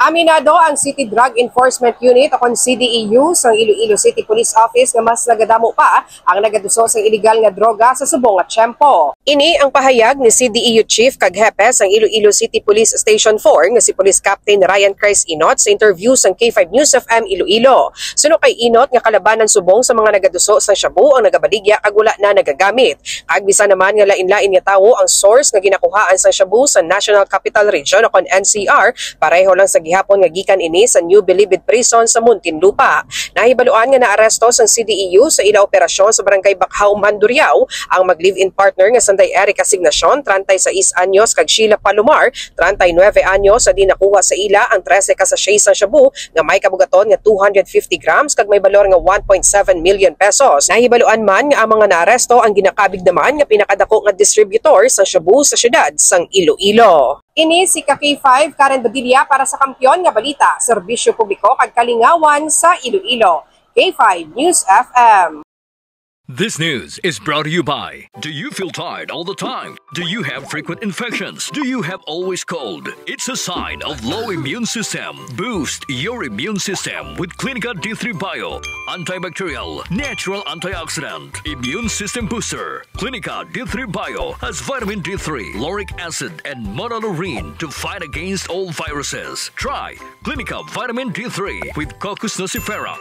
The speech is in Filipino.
Aminado ang City Drug Enforcement Unit o CDEU sa Iloilo City Police Office nga mas nagadamo pa ang nagaduso sa iligal nga droga sa subong at tiyempo. Ini ang pahayag ni CDEU Chief kag Hepe sa Iloilo City Police Station 4 nga si Police Captain Ryan Chris Inot sa interview sa K5 News FM Iloilo. Suno kay Inot nga kalabanan subong sa mga nagaduso sa shabu ang nagabaligya kag wala na nagagamit. Ag bisa naman nga lain-lain nga tawo ang source nga ginakuhaan sa shabu sa National Capital Region o NCR pareho lang sa gihapon nga gikan ini sa New Bilibid Prison sa Muntinlupa. Nahibaluan nga naaresto sa CDEU sa ila operasyon sa Barangay Bakhaw, Mandurriao ang mag-live-in partner nga Sanday Eric Asignacion, 36 anyos kag Sheila Palomar, 39 anyos sa di nakuha sa ila ang 13 ka sachet sa shabu nga may kabugaton nga 250 grams kag may balor nga 1.7 million pesos. Nahibaluan man nga ang mga naaresto ang ginakabig naman nga pinakadako nga distributor sa shabu sa syudad sang Iloilo. Ini si K5 Karen Badilla para sa Kampiyon nga Balita, Serbisyo Publiko kag Kalingawan sa Iloilo. K5 News FM. This news is brought to you by, do you feel tired all the time? Do you have frequent infections? Do you have always cold? It's a sign of low immune system. Boost your immune system with Clinica D3 Bio, antibacterial, natural antioxidant, immune system booster. Clinica D3 Bio has vitamin D3, lauric acid, and monolurine to fight against all viruses. Try Clinica Vitamin D3 with Coccus nocifera.